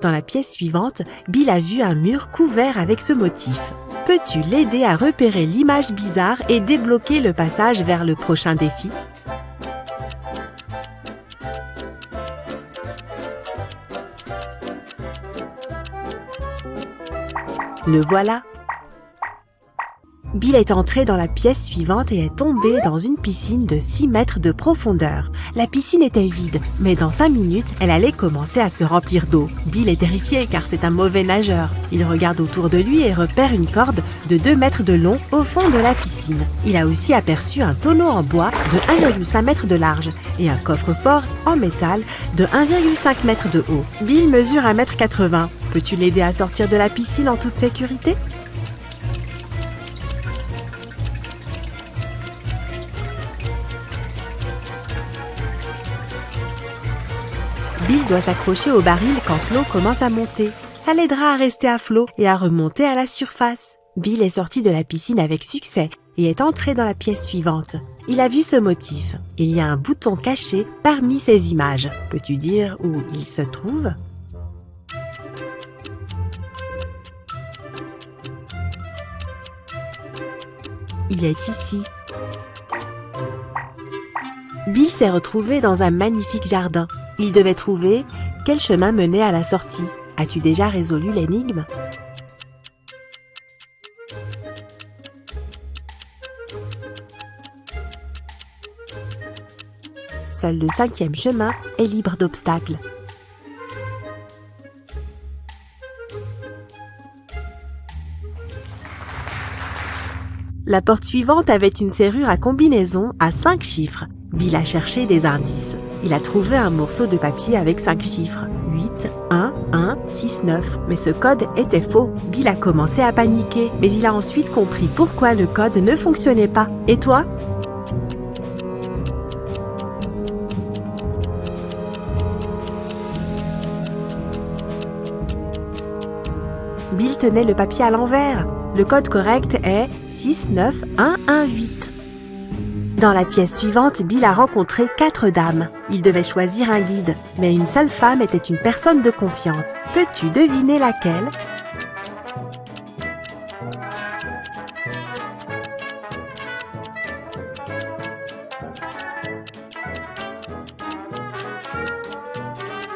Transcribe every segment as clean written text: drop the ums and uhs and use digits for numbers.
Dans la pièce suivante, Bill a vu un mur couvert avec ce motif. Peux-tu l'aider à repérer l'image bizarre et débloquer le passage vers le prochain défi? Le voilà! Bill est entré dans la pièce suivante et est tombé dans une piscine de 6 mètres de profondeur. La piscine était vide, mais dans 5 minutes, elle allait commencer à se remplir d'eau. Bill est terrifié car c'est un mauvais nageur. Il regarde autour de lui et repère une corde de 2 mètres de long au fond de la piscine. Il a aussi aperçu un tonneau en bois de 1,5 mètre de large et un coffre-fort en métal de 1,5 mètre de haut. Bill mesure 1,80 m. Peux-tu l'aider à sortir de la piscine en toute sécurité? Bill doit s'accrocher au baril quand l'eau commence à monter. Ça l'aidera à rester à flot et à remonter à la surface. Bill est sorti de la piscine avec succès et est entré dans la pièce suivante. Il a vu ce motif. Il y a un bouton caché parmi ces images. Peux-tu dire où il se trouve? Il est ici. Bill s'est retrouvé dans un magnifique jardin. Il devait trouver quel chemin menait à la sortie. As-tu déjà résolu l'énigme? Seul le 5e chemin est libre d'obstacles. La porte suivante avait une serrure à combinaison à 5 chiffres. Bill a cherché des indices. Il a trouvé un morceau de papier avec 5 chiffres. 8, 1, 1, 6, 9. Mais ce code était faux. Bill a commencé à paniquer, mais il a ensuite compris pourquoi le code ne fonctionnait pas. Et toi? Bill tenait le papier à l'envers. Le code correct est 6, 9, 1, 1, 8. Dans la pièce suivante, Bill a rencontré 4 dames. Il devait choisir un guide, mais une seule femme était une personne de confiance. Peux-tu deviner laquelle?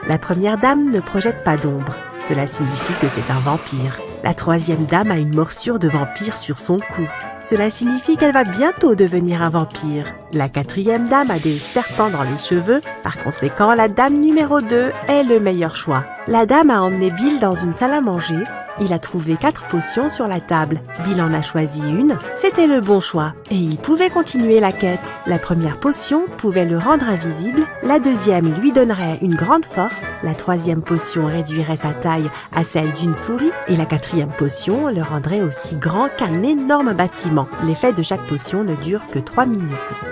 La première dame ne projette pas d'ombre. Cela signifie que c'est un vampire. La troisième dame a une morsure de vampire sur son cou. Cela signifie qu'elle va bientôt devenir un vampire. La quatrième dame a des serpents dans les cheveux. Par conséquent, la dame numéro 2 est le meilleur choix. La dame a emmené Bill dans une salle à manger. Il a trouvé 4 potions sur la table. Bill en a choisi une. C'était le bon choix. Et il pouvait continuer la quête. La première potion pouvait le rendre invisible. La deuxième lui donnerait une grande force. La troisième potion réduirait sa taille à celle d'une souris. Et la quatrième potion le rendrait aussi grand qu'un énorme bâtiment. L'effet de chaque potion ne dure que 3 minutes.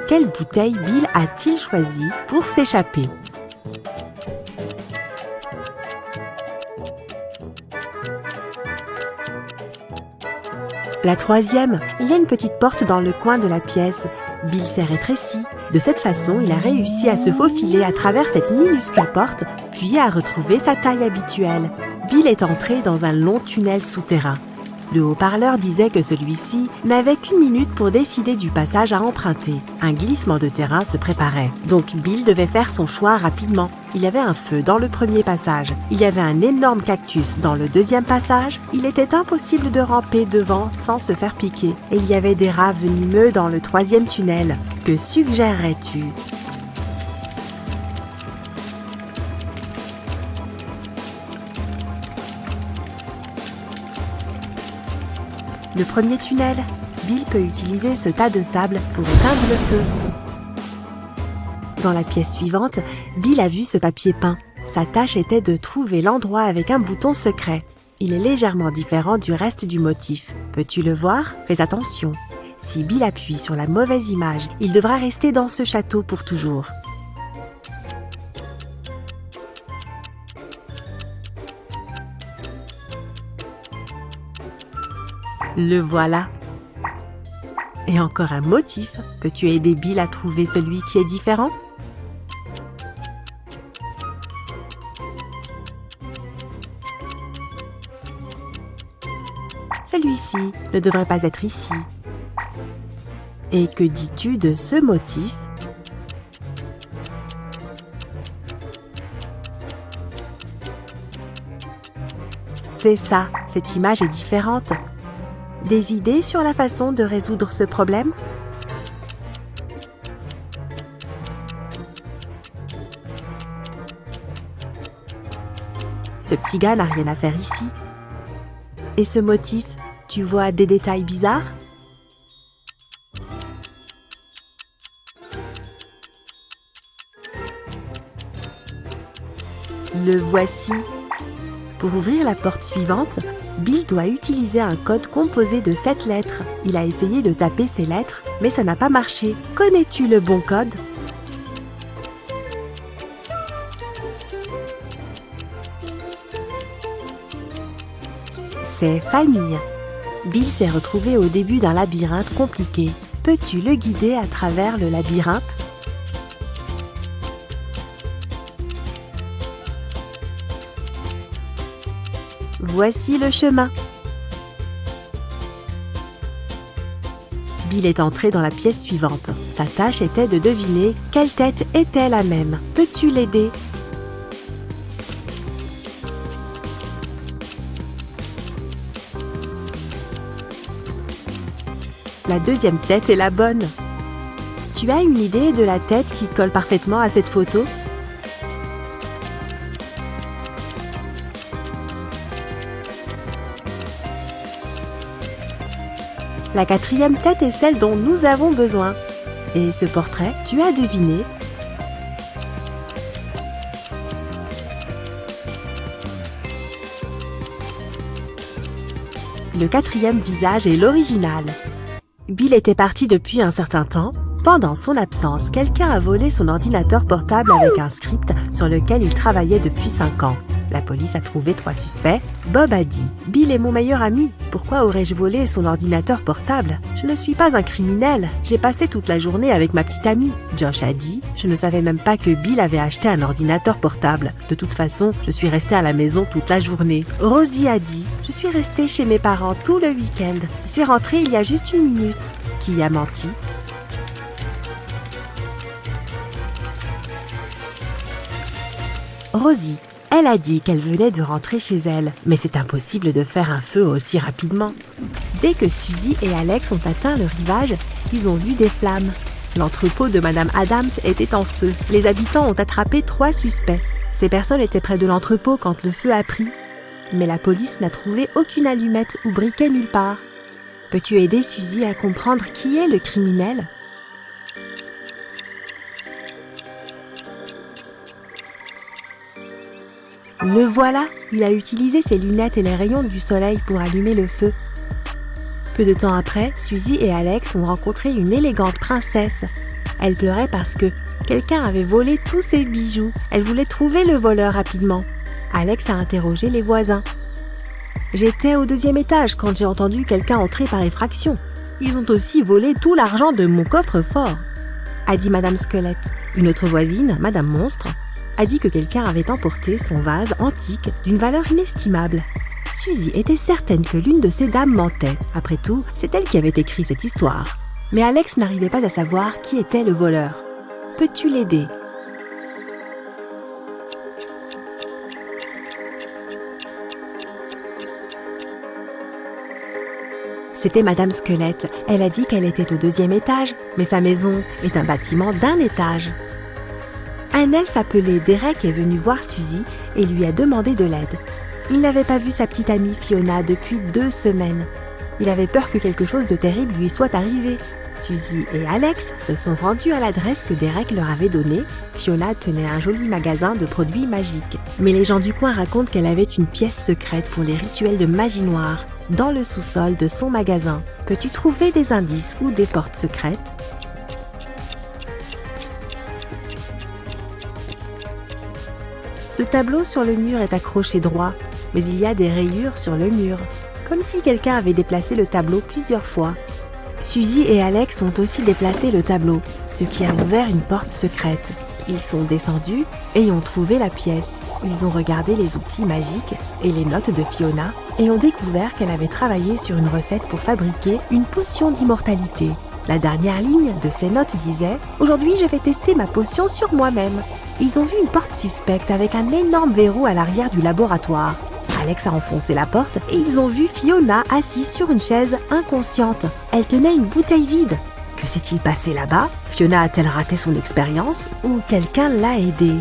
Quelle bouteille Bill a-t-il choisi pour s'échapper? La troisième, il y a une petite porte dans le coin de la pièce. Bill s'est rétréci. De cette façon, il a réussi à se faufiler à travers cette minuscule porte, puis à retrouver sa taille habituelle. Bill est entré dans un long tunnel souterrain. Le haut-parleur disait que celui-ci n'avait qu'1 minute pour décider du passage à emprunter. Un glissement de terrain se préparait, donc Bill devait faire son choix rapidement. Il y avait un feu dans le premier passage, il y avait un énorme cactus dans le deuxième passage, il était impossible de ramper devant sans se faire piquer. Et il y avait des rats venimeux dans le troisième tunnel. Que suggérerais-tu ? Le premier tunnel, Bill peut utiliser ce tas de sable pour éteindre le feu. Dans la pièce suivante, Bill a vu ce papier peint. Sa tâche était de trouver l'endroit avec un bouton secret. Il est légèrement différent du reste du motif. Peux-tu le voir? Fais attention. Si Bill appuie sur la mauvaise image, il devra rester dans ce château pour toujours. Le voilà. Et encore un motif. Peux-tu aider Bill à trouver celui qui est différent? Celui-ci ne devrait pas être ici. Et que dis-tu de ce motif ? C'est ça, cette image est différente. Des idées sur la façon de résoudre ce problème ? Ce petit gars n'a rien à faire ici. Et ce motif, tu vois des détails bizarres ? Le voici. Pour ouvrir la porte suivante, Bill doit utiliser un code composé de 7 lettres. Il a essayé de taper ces lettres, mais ça n'a pas marché. Connais-tu le bon code ? C'est famille. Bill s'est retrouvé au début d'un labyrinthe compliqué. Peux-tu le guider à travers le labyrinthe ? Voici le chemin. Bill est entré dans la pièce suivante. Sa tâche était de deviner quelle tête était la même. Peux-tu l'aider ? La deuxième tête est la bonne. Tu as une idée de la tête qui colle parfaitement à cette photo ? La quatrième tête est celle dont nous avons besoin. Et ce portrait, tu as deviné ? Le quatrième visage est l'original. Bill était parti depuis un certain temps. Pendant son absence, quelqu'un a volé son ordinateur portable avec un script sur lequel il travaillait depuis 5 ans. La police a trouvé 3 suspects. Bob a dit « Bill est mon meilleur ami. Pourquoi aurais-je volé son ordinateur portable ? Je ne suis pas un criminel. J'ai passé toute la journée avec ma petite amie. » Josh a dit « Je ne savais même pas que Bill avait acheté un ordinateur portable. De toute façon, je suis resté à la maison toute la journée. » Rosie a dit « Je suis restée chez mes parents tout le week-end. Je suis rentrée il y a juste 1 minute. » Qui a menti ? Rosie. Elle a dit qu'elle venait de rentrer chez elle, mais c'est impossible de faire un feu aussi rapidement. Dès que Suzy et Alex ont atteint le rivage, ils ont vu des flammes. L'entrepôt de Madame Adams était en feu. Les habitants ont attrapé 3 suspects. Ces personnes étaient près de l'entrepôt quand le feu a pris. Mais la police n'a trouvé aucune allumette ou briquet nulle part. Peux-tu aider Suzy à comprendre qui est le criminel ? Le voilà, il a utilisé ses lunettes et les rayons du soleil pour allumer le feu. Peu de temps après, Suzy et Alex ont rencontré une élégante princesse. Elle pleurait parce que quelqu'un avait volé tous ses bijoux. Elle voulait trouver le voleur rapidement. Alex a interrogé les voisins. « J'étais au 2e étage quand j'ai entendu quelqu'un entrer par effraction. Ils ont aussi volé tout l'argent de mon coffre-fort, » a dit Madame Squelette. Une autre voisine, Madame Monstre, a dit que quelqu'un avait emporté son vase antique d'une valeur inestimable. Suzy était certaine que l'une de ces dames mentait. Après tout, c'est elle qui avait écrit cette histoire. Mais Alex n'arrivait pas à savoir qui était le voleur. Peux-tu l'aider ? C'était Madame Squelette. Elle a dit qu'elle était au 2e étage, mais sa maison est un bâtiment d'1 étage. Un elfe appelé Derek est venu voir Suzy et lui a demandé de l'aide. Il n'avait pas vu sa petite amie Fiona depuis 2 semaines. Il avait peur que quelque chose de terrible lui soit arrivé. Suzy et Alex se sont rendus à l'adresse que Derek leur avait donnée. Fiona tenait un joli magasin de produits magiques. Mais les gens du coin racontent qu'elle avait une pièce secrète pour les rituels de magie noire dans le sous-sol de son magasin. Peux-tu trouver des indices ou des portes secrètes ? Ce tableau sur le mur est accroché droit, mais il y a des rayures sur le mur, comme si quelqu'un avait déplacé le tableau plusieurs fois. Suzy et Alex ont aussi déplacé le tableau, ce qui a ouvert une porte secrète. Ils sont descendus et y ont trouvé la pièce. Ils ont regardé les outils magiques et les notes de Fiona et ont découvert qu'elle avait travaillé sur une recette pour fabriquer une potion d'immortalité. La dernière ligne de ces notes disait « Aujourd'hui, je vais tester ma potion sur moi-même ». Ils ont vu une porte suspecte avec un énorme verrou à l'arrière du laboratoire. Alex a enfoncé la porte et ils ont vu Fiona assise sur une chaise inconsciente. Elle tenait une bouteille vide. Que s'est-il passé là-bas? Fiona a-t-elle raté son expérience ou quelqu'un l'a aidée?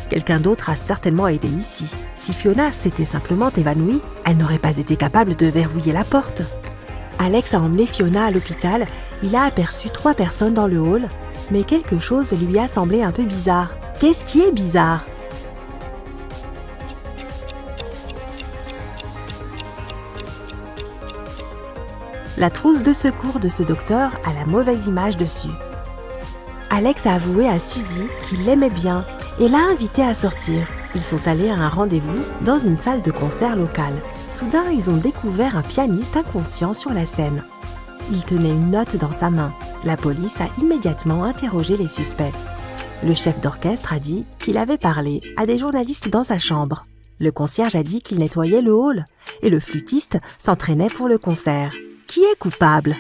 Quelqu'un d'autre a certainement aidé ici. Si Fiona s'était simplement évanouie, elle n'aurait pas été capable de verrouiller la porte. Alex a emmené Fiona à l'hôpital. Il a aperçu 3 personnes dans le hall, mais quelque chose lui a semblé un peu bizarre. Qu'est-ce qui est bizarre? La trousse de secours de ce docteur a la mauvaise image dessus. Alex a avoué à Suzy qu'il l'aimait bien et l'a invitée à sortir. Ils sont allés à un rendez-vous dans une salle de concert locale. Soudain, ils ont découvert un pianiste inconscient sur la scène. Il tenait une note dans sa main. La police a immédiatement interrogé les suspects. Le chef d'orchestre a dit qu'il avait parlé à des journalistes dans sa chambre. Le concierge a dit qu'il nettoyait le hall et le flûtiste s'entraînait pour le concert. Qui est coupable?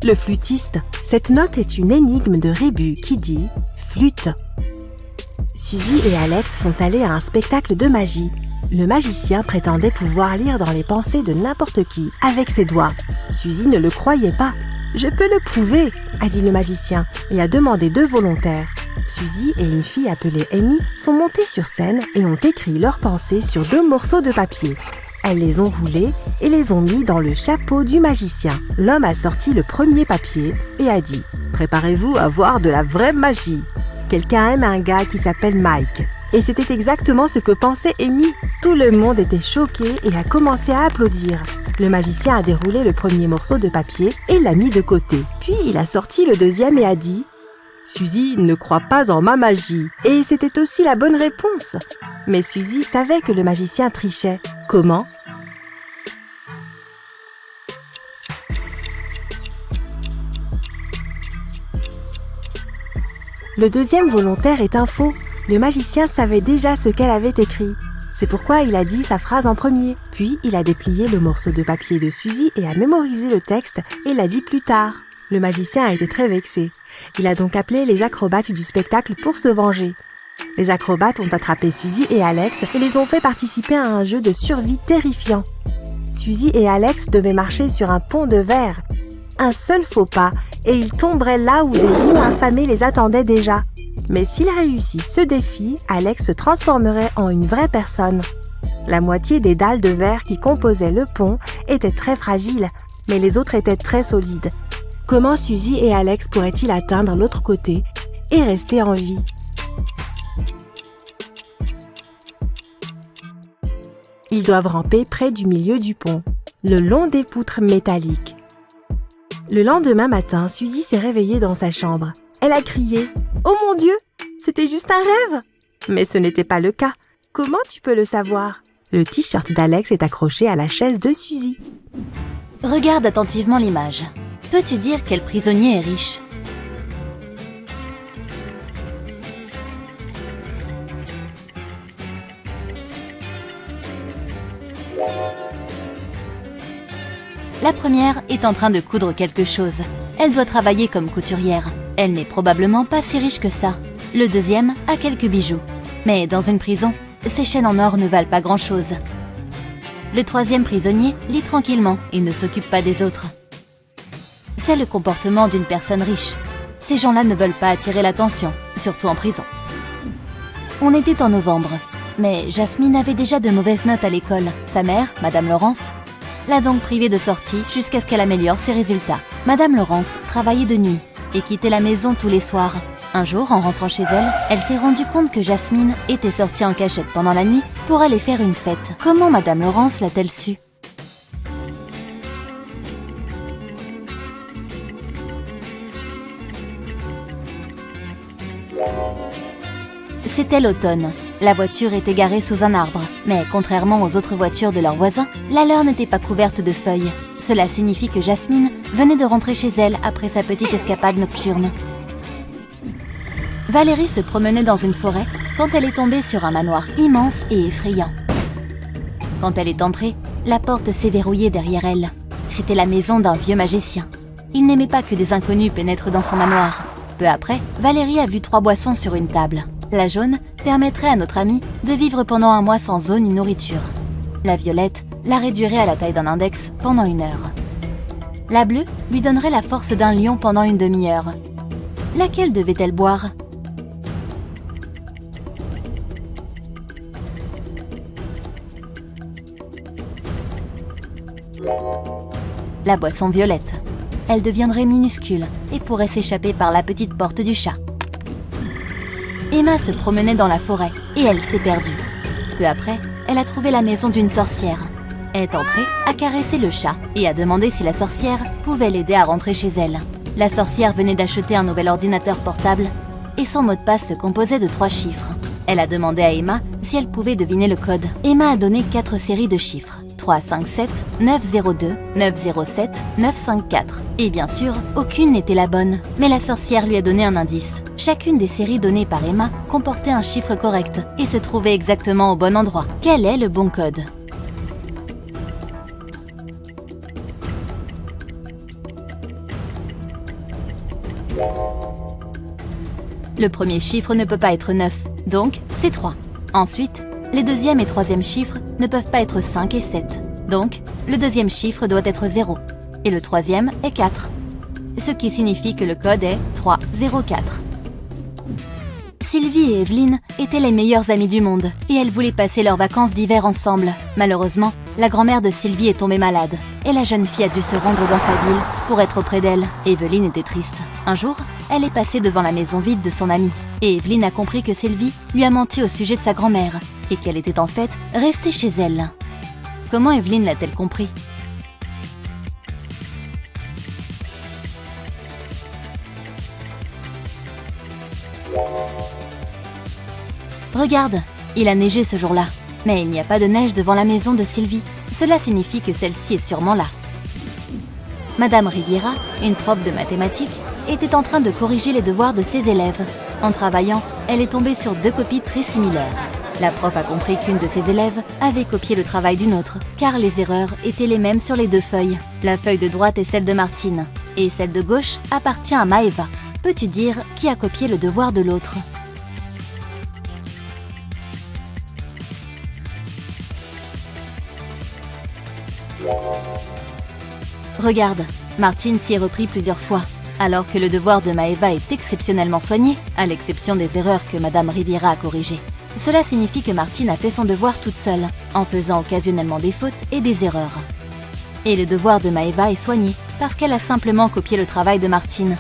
Le flûtiste. Cette note est une énigme de rébus qui dit « flûte ». Suzy et Alex sont allés à un spectacle de magie. Le magicien prétendait pouvoir lire dans les pensées de n'importe qui avec ses doigts. Suzy ne le croyait pas. « Je peux le prouver », a dit le magicien et a demandé 2 volontaires. Suzy et une fille appelée Amy sont montées sur scène et ont écrit leurs pensées sur 2 morceaux de papier. Elles les ont roulés et les ont mis dans le chapeau du magicien. L'homme a sorti le premier papier et a dit « Préparez-vous à voir de la vraie magie ». Quelqu'un aime un gars qui s'appelle Mike. Et c'était exactement ce que pensait Amy. Tout le monde était choqué et a commencé à applaudir. Le magicien a déroulé le premier morceau de papier et l'a mis de côté. Puis il a sorti le deuxième et a dit « Suzy ne croit pas en ma magie ». Et c'était aussi la bonne réponse. Mais Suzy savait que le magicien trichait. Comment? Le deuxième volontaire est un faux. Le magicien savait déjà ce qu'elle avait écrit. C'est pourquoi il a dit sa phrase en premier. Puis il a déplié le morceau de papier de Suzy et a mémorisé le texte et l'a dit plus tard. Le magicien a été très vexé. Il a donc appelé les acrobates du spectacle pour se venger. Les acrobates ont attrapé Suzy et Alex et les ont fait participer à un jeu de survie terrifiant. Suzy et Alex devaient marcher sur un pont de verre. Un seul faux pas et ils tomberaient là où des lions affamés les attendaient déjà. Mais s'ils réussissent ce défi, Alex se transformerait en une vraie personne. La moitié des dalles de verre qui composaient le pont étaient très fragiles, mais les autres étaient très solides. Comment Suzy et Alex pourraient-ils atteindre l'autre côté et rester en vie? Ils doivent ramper près du milieu du pont, le long des poutres métalliques. Le lendemain matin, Suzy s'est réveillée dans sa chambre. Elle a crié « Oh mon Dieu, c'était juste un rêve !» Mais ce n'était pas le cas. Comment tu peux le savoir? Le t-shirt d'Alex est accroché à la chaise de Suzy. Regarde attentivement l'image. Peux-tu dire quel prisonnier est riche? La première est en train de coudre quelque chose. Elle doit travailler comme couturière. Elle n'est probablement pas si riche que ça. Le deuxième a quelques bijoux. Mais dans une prison, ces chaînes en or ne valent pas grand-chose. Le troisième prisonnier lit tranquillement et ne s'occupe pas des autres. C'est le comportement d'une personne riche. Ces gens-là ne veulent pas attirer l'attention, surtout en prison. On était en novembre, mais Jasmine avait déjà de mauvaises notes à l'école. Sa mère, Madame Laurence, l'a donc privée de sortie jusqu'à ce qu'elle améliore ses résultats. Madame Laurence travaillait de nuit et quittait la maison tous les soirs. Un jour, en rentrant chez elle, elle s'est rendue compte que Jasmine était sortie en cachette pendant la nuit pour aller faire une fête. Comment Madame Laurence l'a-t-elle su? C'était l'automne. La voiture était garée sous un arbre. Mais contrairement aux autres voitures de leurs voisins, la leur n'était pas couverte de feuilles. Cela signifie que Jasmine venait de rentrer chez elle après sa petite escapade nocturne. Valérie se promenait dans une forêt quand elle est tombée sur un manoir immense et effrayant. Quand elle est entrée, la porte s'est verrouillée derrière elle. C'était la maison d'un vieux magicien. Il n'aimait pas que des inconnus pénètrent dans son manoir. Peu après, Valérie a vu 3 boissons sur une table. La jaune permettrait à notre amie de vivre pendant un mois sans eau ni nourriture. La violette la réduirait à la taille d'un index pendant 1 heure. La bleue lui donnerait la force d'un lion pendant une demi-heure. Laquelle devait-elle boire ? La boisson violette. Elle deviendrait minuscule et pourrait s'échapper par la petite porte du chat. Emma se promenait dans la forêt et elle s'est perdue. Peu après, elle a trouvé la maison d'une sorcière. Elle est entrée, a caressé le chat et a demandé si la sorcière pouvait l'aider à rentrer chez elle. La sorcière venait d'acheter un nouvel ordinateur portable et son mot de passe se composait de 3 chiffres. Elle a demandé à Emma si elle pouvait deviner le code. Emma a donné 4 séries de chiffres. 357, 902, 907, 954. Et bien sûr, aucune n'était la bonne. Mais la sorcière lui a donné un indice. Chacune des séries données par Emma comportait un chiffre correct et se trouvait exactement au bon endroit. Quel est le bon code ? Le premier chiffre ne peut pas être 9, donc c'est 3. Ensuite, les deuxième et troisième chiffres ne peuvent pas être 5 et 7. Donc, le deuxième chiffre doit être 0. Et le troisième est 4. Ce qui signifie que le code est 304. Sylvie et Evelyne étaient les meilleures amies du monde et elles voulaient passer leurs vacances d'hiver ensemble. Malheureusement, la grand-mère de Sylvie est tombée malade et la jeune fille a dû se rendre dans sa ville pour être auprès d'elle. Evelyne était triste. Un jour, elle est passée devant la maison vide de son amie et Evelyne a compris que Sylvie lui a menti au sujet de sa grand-mère et qu'elle était en fait restée chez elle. Comment Evelyne l'a-t-elle compris ? Regarde, il a neigé ce jour-là, mais il n'y a pas de neige devant la maison de Sylvie. Cela signifie que celle-ci est sûrement là. Madame Riviera, une prof de mathématiques, était en train de corriger les devoirs de ses élèves. En travaillant, elle est tombée sur 2 copies très similaires. La prof a compris qu'une de ses élèves avait copié le travail d'une autre, car les erreurs étaient les mêmes sur les 2 feuilles. La feuille de droite est celle de Martine, et celle de gauche appartient à Maëva. Peux-tu dire qui a copié le devoir de l'autre ? Regarde, Martine s'y est repris plusieurs fois, alors que le devoir de Maëva est exceptionnellement soigné, à l'exception des erreurs que Madame Riviera a corrigées. Cela signifie que Martine a fait son devoir toute seule, en faisant occasionnellement des fautes et des erreurs. Et le devoir de Maëva est soigné, parce qu'elle a simplement copié le travail de Martine.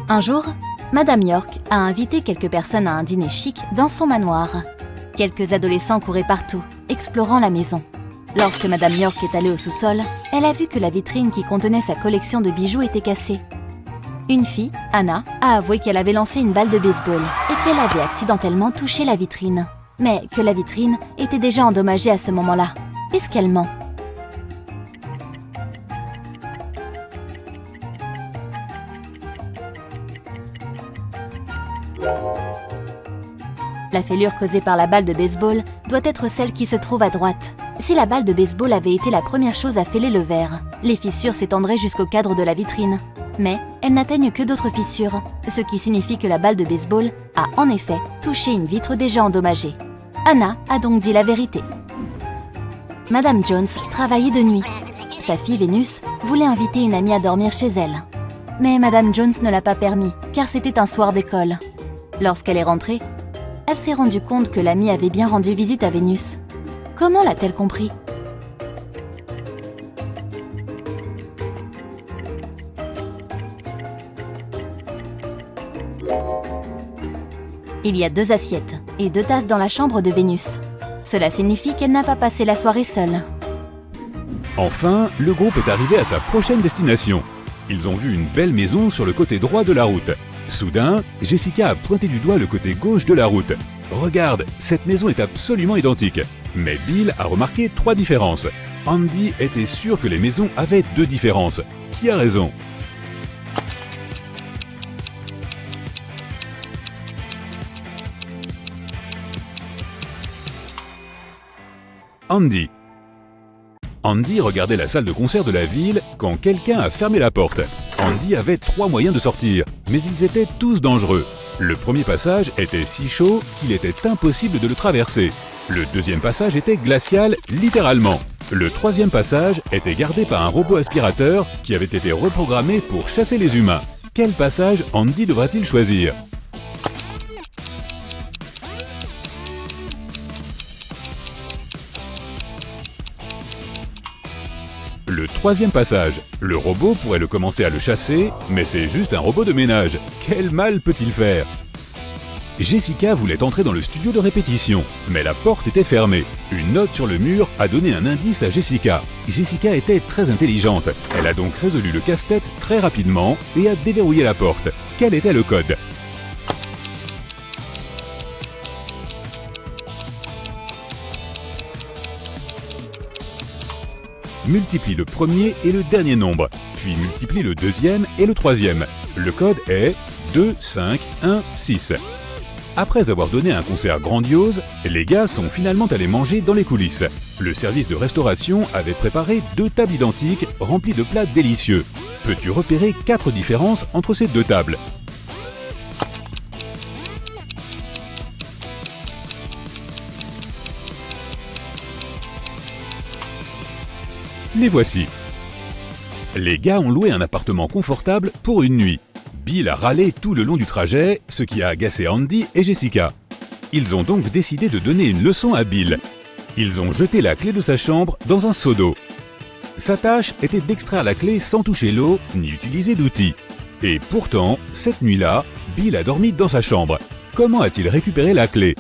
Un jour, Madame York a invité quelques personnes à un dîner chic dans son manoir. Quelques adolescents couraient partout, explorant la maison. Lorsque Madame York est allée au sous-sol, elle a vu que la vitrine qui contenait sa collection de bijoux était cassée. Une fille, Anna, a avoué qu'elle avait lancé une balle de baseball et qu'elle avait accidentellement touché la vitrine. Mais que la vitrine était déjà endommagée à ce moment-là. Est-ce qu'elle ment ? La fêlure causée par la balle de baseball doit être celle qui se trouve à droite. Si la balle de baseball avait été la première chose à fêler le verre, les fissures s'étendraient jusqu'au cadre de la vitrine. Mais elles n'atteignent que d'autres fissures, ce qui signifie que la balle de baseball a en effet touché une vitre déjà endommagée. Anna a donc dit la vérité. Madame Jones travaillait de nuit. Sa fille Vénus voulait inviter une amie à dormir chez elle. Mais Madame Jones ne l'a pas permis, car c'était un soir d'école. Lorsqu'elle est rentrée, elle s'est rendue compte que l'amie avait bien rendu visite à Vénus. Comment l'a-t-elle compris ? Il y a 2 assiettes et 2 tasses dans la chambre de Vénus. Cela signifie qu'elle n'a pas passé la soirée seule. Enfin, le groupe est arrivé à sa prochaine destination. Ils ont vu une belle maison sur le côté droit de la route. Soudain, Jessica a pointé du doigt le côté gauche de la route. Regarde, cette maison est absolument identique. Mais Bill a remarqué 3 différences. Andy était sûr que les maisons avaient 2 différences. Qui a raison? Andy. Andy regardait la salle de concert de la ville quand quelqu'un a fermé la porte. Andy avait 3 moyens de sortir, mais ils étaient tous dangereux. Le premier passage était si chaud qu'il était impossible de le traverser. Le deuxième passage était glacial, littéralement. Le troisième passage était gardé par un robot aspirateur qui avait été reprogrammé pour chasser les humains. Quel passage Andy devra-t-il choisir? Le troisième passage. Le robot pourrait le commencer à le chasser, mais c'est juste un robot de ménage. Quel mal peut-il faire? Jessica voulait entrer dans le studio de répétition, mais la porte était fermée. Une note sur le mur a donné un indice à Jessica. Jessica était très intelligente. Elle a donc résolu le casse-tête très rapidement et a déverrouillé la porte. Quel était le code? Multiplie le premier et le dernier nombre, puis multiplie le deuxième et le troisième. Le code est 2, 5, 1, 6. Après avoir donné un concert grandiose, les gars sont finalement allés manger dans les coulisses. Le service de restauration avait préparé 2 tables identiques remplies de plats délicieux. Peux-tu repérer 4 différences entre ces 2 tables? Les voici. Les gars ont loué un appartement confortable pour une nuit. Bill a râlé tout le long du trajet, ce qui a agacé Andy et Jessica. Ils ont donc décidé de donner une leçon à Bill. Ils ont jeté la clé de sa chambre dans un seau d'eau. Sa tâche était d'extraire la clé sans toucher l'eau ni utiliser d'outils. Et pourtant, cette nuit-là, Bill a dormi dans sa chambre. Comment a-t-il récupéré la clé?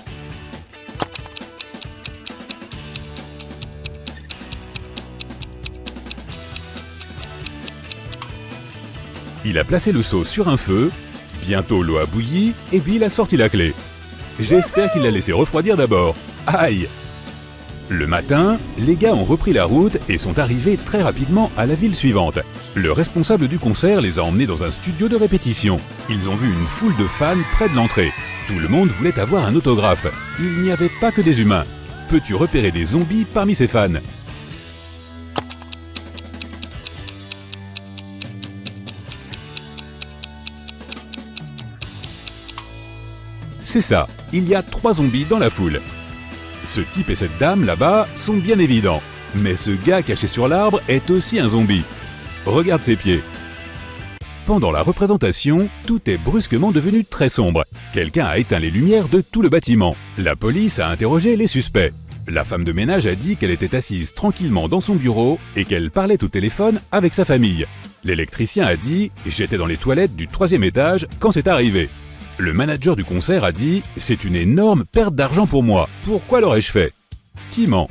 Il a placé le seau sur un feu, bientôt l'eau a bouilli et Bill a sorti la clé. J'espère qu'il l'a laissé refroidir d'abord. Aïe! Le matin, les gars ont repris la route et sont arrivés très rapidement à la ville suivante. Le responsable du concert les a emmenés dans un studio de répétition. Ils ont vu une foule de fans près de l'entrée. Tout le monde voulait avoir un autographe. Il n'y avait pas que des humains. Peux-tu repérer des zombies parmi ces fans? C'est ça, il y a 3 zombies dans la foule. Ce type et cette dame là-bas sont bien évidents. Mais ce gars caché sur l'arbre est aussi un zombie. Regarde ses pieds. Pendant la représentation, tout est brusquement devenu très sombre. Quelqu'un a éteint les lumières de tout le bâtiment. La police a interrogé les suspects. La femme de ménage a dit qu'elle était assise tranquillement dans son bureau et qu'elle parlait au téléphone avec sa famille. L'électricien a dit « J'étais dans les toilettes du 3e étage quand c'est arrivé ». Le manager du concert a dit « C'est une énorme perte d'argent pour moi. Pourquoi l'aurais-je fait ?» Qui ment?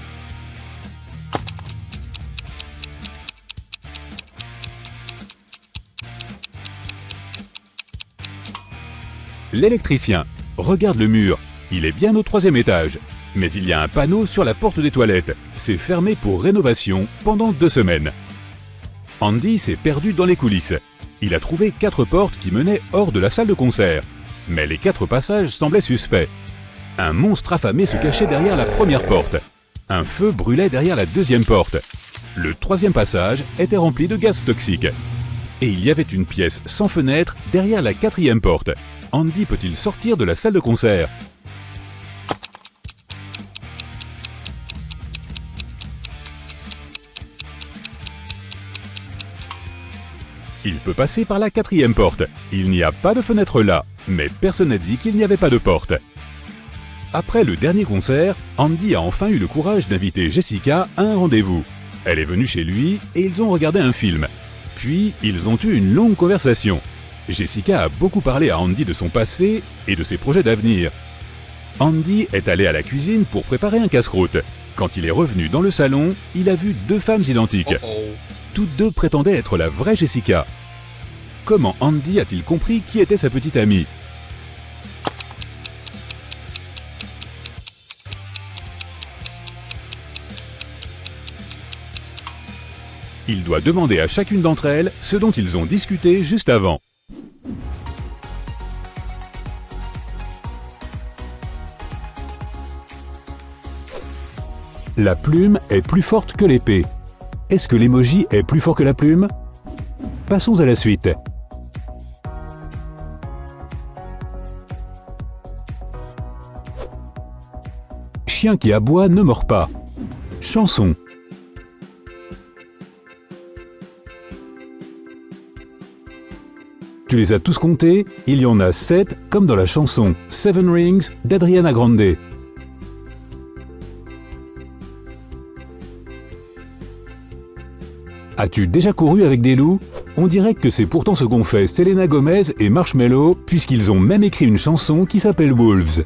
L'électricien. Regarde le mur. Il est bien au 3e étage. Mais il y a un panneau sur la porte des toilettes. C'est fermé pour rénovation pendant 2 semaines. Andy s'est perdu dans les coulisses. Il a trouvé 4 portes qui menaient hors de la salle de concert. Mais les 4 passages semblaient suspects. Un monstre affamé se cachait derrière la première porte. Un feu brûlait derrière la 2e porte. Le 3e passage était rempli de gaz toxiques. Et il y avait une pièce sans fenêtre derrière la 4e porte. Andy peut-il sortir de la salle de concert? Il peut passer par la 4e porte. Il n'y a pas de fenêtre là. Mais personne n'a dit qu'il n'y avait pas de porte. Après le dernier concert, Andy a enfin eu le courage d'inviter Jessica à un rendez-vous. Elle est venue chez lui et ils ont regardé un film. Puis, ils ont eu une longue conversation. Jessica a beaucoup parlé à Andy de son passé et de ses projets d'avenir. Andy est allé à la cuisine pour préparer un casse-croûte. Quand il est revenu dans le salon, il a vu 2 femmes identiques. Toutes 2 prétendaient être la vraie Jessica. Comment Andy a-t-il compris qui était sa petite amie? Il doit demander à chacune d'entre elles ce dont ils ont discuté juste avant. La plume est plus forte que l'épée. Est-ce que l'emoji est plus fort que la plume? Passons à la suite. Chien qui aboie ne mord pas. Chanson. Tu les as tous comptés? Il y en a 7, comme dans la chanson Seven Rings d'Adriana Grande. As-tu déjà couru avec des loups? On dirait que c'est pourtant ce qu'ont fait Selena Gomez et Marshmello, puisqu'ils ont même écrit une chanson qui s'appelle Wolves.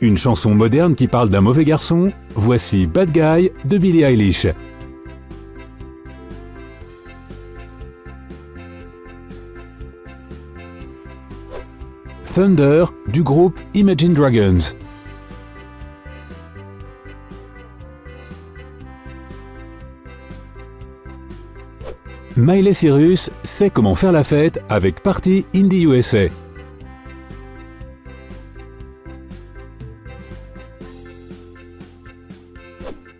Une chanson moderne qui parle d'un mauvais garçon? Voici Bad Guy de Billie Eilish. Thunder du groupe Imagine Dragons. Miley Cyrus sait comment faire la fête avec Party in the USA.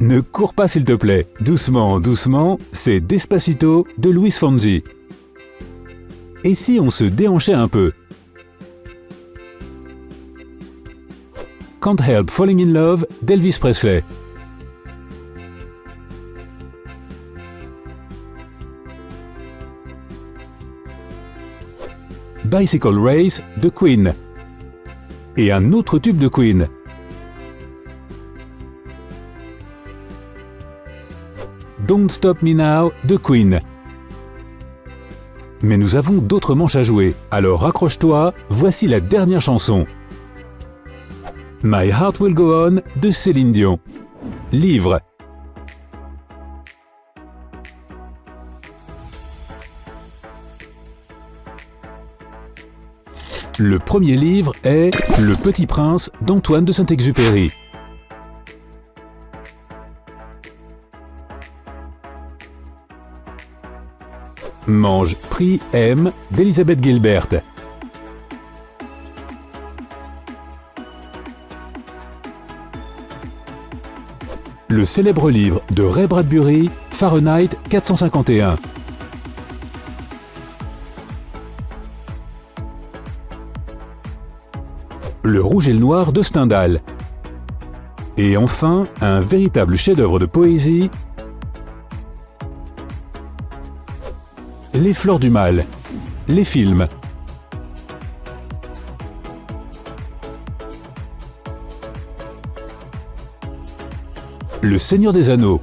Ne cours pas s'il te plaît, doucement, doucement, c'est Despacito de Luis Fonsi. Et si on se déhanchait un peu? Can't Help Falling in Love d'Elvis Presley. Bicycle Race de Queen. Et un autre tube de Queen. Don't Stop Me Now de Queen. Mais nous avons d'autres manches à jouer, alors accroche-toi, voici la dernière chanson. My Heart Will Go On de Céline Dion. Livre. Le premier livre est Le Petit Prince d'Antoine de Saint-Exupéry. Mange, prie, aime d'Elisabeth Gilbert. Le célèbre livre de Ray Bradbury, Fahrenheit 451. Le Rouge et le Noir de Stendhal. Et enfin, un véritable chef-d'œuvre de poésie, Les Fleurs du Mal, les films. Le Seigneur des Anneaux.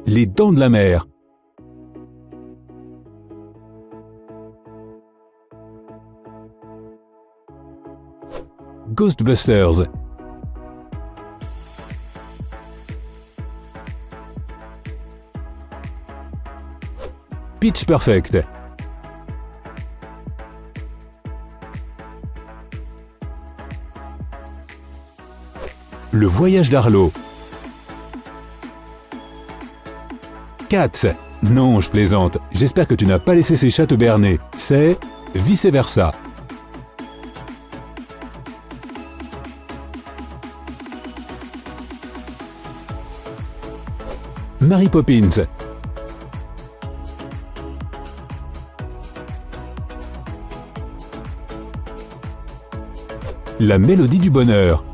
Les Dents de la Mer. Ghostbusters. Pitch Perfect. Le Voyage d'Arlo. Cats. Non, je plaisante. J'espère que tu n'as pas laissé ces chats te berner. C'est Vice Versa. Mary Poppins. La Mélodie du Bonheur.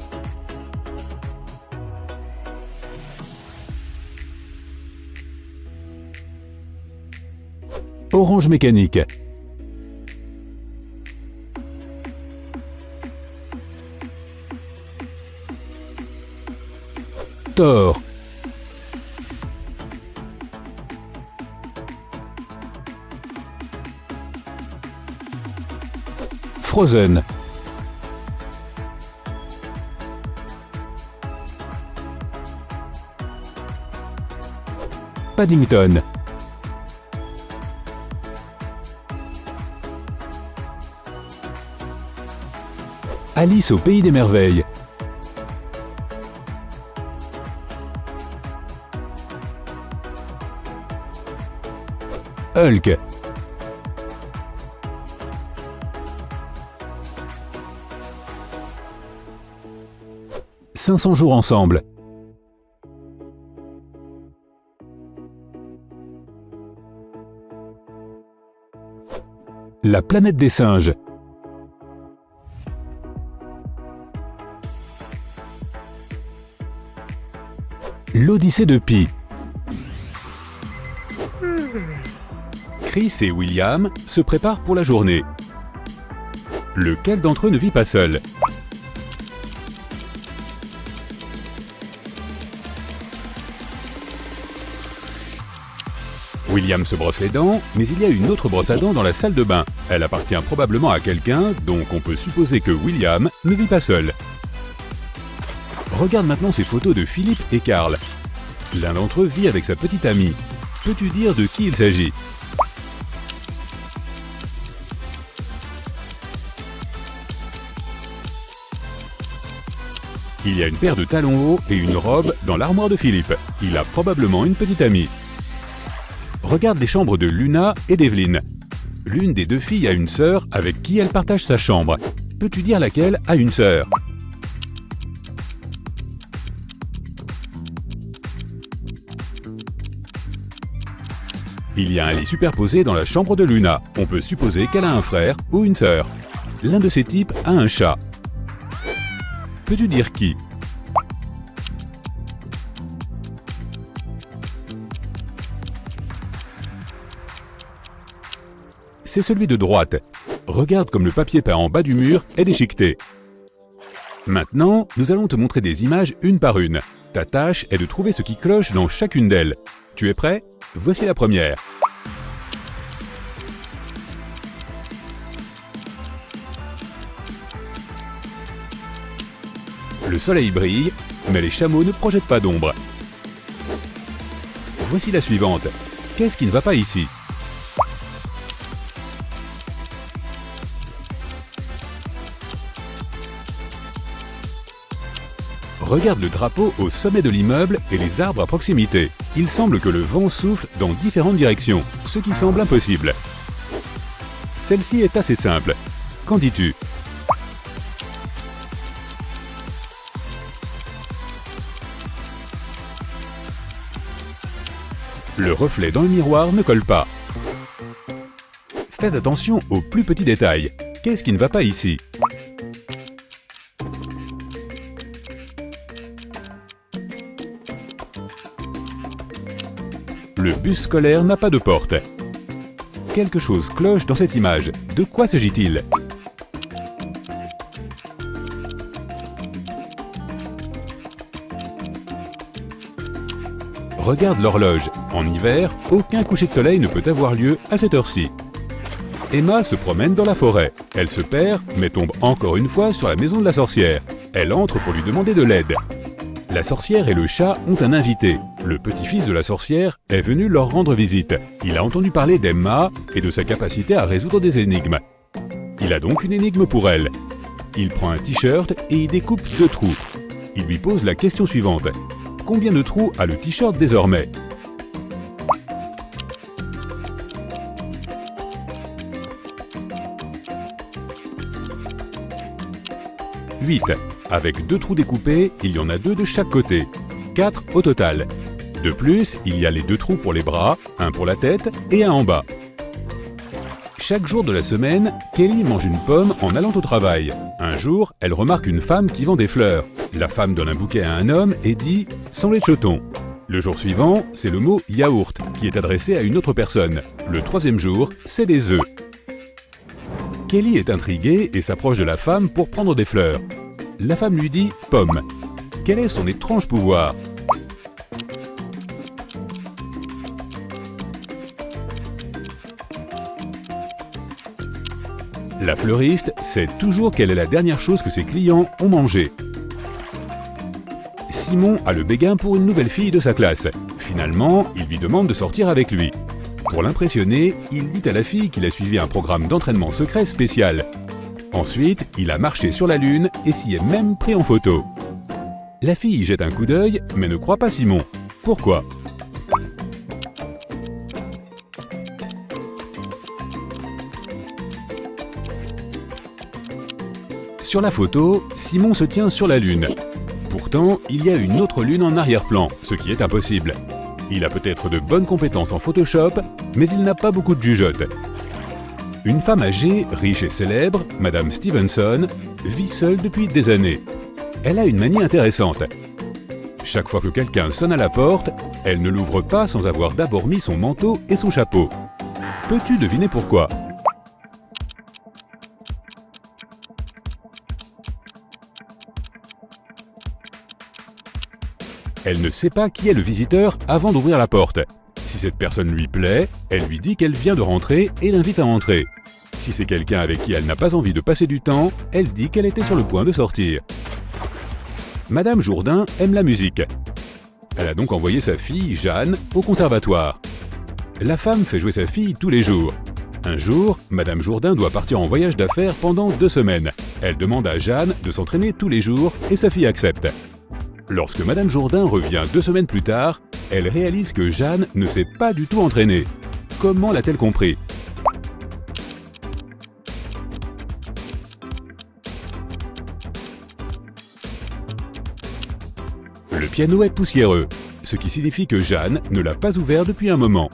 Orange Mécanique. Thor. Frozen. Paddington. Alice au pays des merveilles. Hulk. 500 jours ensemble. La planète des singes. L'Odyssée de Pi. Chris et William se préparent pour la journée. Lequel d'entre eux ne vit pas seul? William se brosse les dents, mais il y a une autre brosse à dents dans la salle de bain. Elle appartient probablement à quelqu'un, donc on peut supposer que William ne vit pas seul. Regarde maintenant ces photos de Philippe et Karl. L'un d'entre eux vit avec sa petite amie. Peux-tu dire de qui il s'agit? Il y a une paire de talons hauts et une robe dans l'armoire de Philippe. Il a probablement une petite amie. Regarde les chambres de Luna et d'Evelyn. L'une des deux filles a une sœur avec qui elle partage sa chambre. Peux-tu dire laquelle a une sœur? Il y a un lit superposé dans la chambre de Luna. On peut supposer qu'elle a un frère ou une sœur. L'un de ces types a un chat. Peux-tu dire qui? C'est celui de droite. Regarde comme le papier peint en bas du mur est déchiqueté. Maintenant, nous allons te montrer des images une par une. Ta tâche est de trouver ce qui cloche dans chacune d'elles. Tu es prêt? Voici la première. Le soleil brille, mais les chameaux ne projettent pas d'ombre. Voici la suivante. Qu'est-ce qui ne va pas ici? Regarde le drapeau au sommet de l'immeuble et les arbres à proximité. Il semble que le vent souffle dans différentes directions, ce qui semble impossible. Celle-ci est assez simple. Qu'en dis-tu? Le reflet dans le miroir ne colle pas. Fais attention aux plus petits détails. Qu'est-ce qui ne va pas ici? Le bus scolaire n'a pas de porte. Quelque chose cloche dans cette image. De quoi s'agit-il? Regarde l'horloge. En hiver, aucun coucher de soleil ne peut avoir lieu à cette heure-ci. Emma se promène dans la forêt. Elle se perd, mais tombe encore une fois sur la maison de la sorcière. Elle entre pour lui demander de l'aide. La sorcière et le chat ont un invité. Le petit-fils de la sorcière est venu leur rendre visite. Il a entendu parler d'Emma et de sa capacité à résoudre des énigmes. Il a donc une énigme pour elle. Il prend un t-shirt et y découpe 2 trous. Il lui pose la question suivante. Combien de trous a le t-shirt désormais? « 8. Avec 2 trous découpés, il y en a 2 de chaque côté. 4 au total. De plus, il y a les 2 trous pour les bras, un pour la tête et un en bas. Chaque jour de la semaine, Kelly mange une pomme en allant au travail. Un jour, elle remarque une femme qui vend des fleurs. La femme donne un bouquet à un homme et dit « sans lait de choton ». Le jour suivant, c'est le mot « yaourt » qui est adressé à une autre personne. Le 3e jour, c'est des œufs. Kelly est intriguée et s'approche de la femme pour prendre des fleurs. La femme lui dit « pomme ». Quel est son étrange pouvoir? La fleuriste sait toujours quelle est la dernière chose que ses clients ont mangé. Simon a le béguin pour une nouvelle fille de sa classe. Finalement, il lui demande de sortir avec lui. Pour l'impressionner, il dit à la fille qu'il a suivi un programme d'entraînement secret spécial. Ensuite, il a marché sur la Lune et s'y est même pris en photo. La fille y jette un coup d'œil, mais ne croit pas Simon. Pourquoi ? Sur la photo, Simon se tient sur la Lune. Pourtant, il y a une autre Lune en arrière-plan, ce qui est impossible. Il a peut-être de bonnes compétences en Photoshop, mais il n'a pas beaucoup de jugeote. Une femme âgée, riche et célèbre, Madame Stevenson, vit seule depuis des années. Elle a une manie intéressante. Chaque fois que quelqu'un sonne à la porte, elle ne l'ouvre pas sans avoir d'abord mis son manteau et son chapeau. Peux-tu deviner pourquoi ? Elle ne sait pas qui est le visiteur avant d'ouvrir la porte. Si cette personne lui plaît, elle lui dit qu'elle vient de rentrer et l'invite à entrer. Si c'est quelqu'un avec qui elle n'a pas envie de passer du temps, elle dit qu'elle était sur le point de sortir. Madame Jourdain aime la musique. Elle a donc envoyé sa fille, Jeanne, au conservatoire. La femme fait jouer sa fille tous les jours. Un jour, Madame Jourdain doit partir en voyage d'affaires pendant 2 semaines. Elle demande à Jeanne de s'entraîner tous les jours et sa fille accepte. Lorsque Madame Jourdain revient 2 semaines plus tard, elle réalise que Jeanne ne s'est pas du tout entraînée. Comment l'a-t-elle compris ? Le piano est poussiéreux, ce qui signifie que Jeanne ne l'a pas ouvert depuis un moment.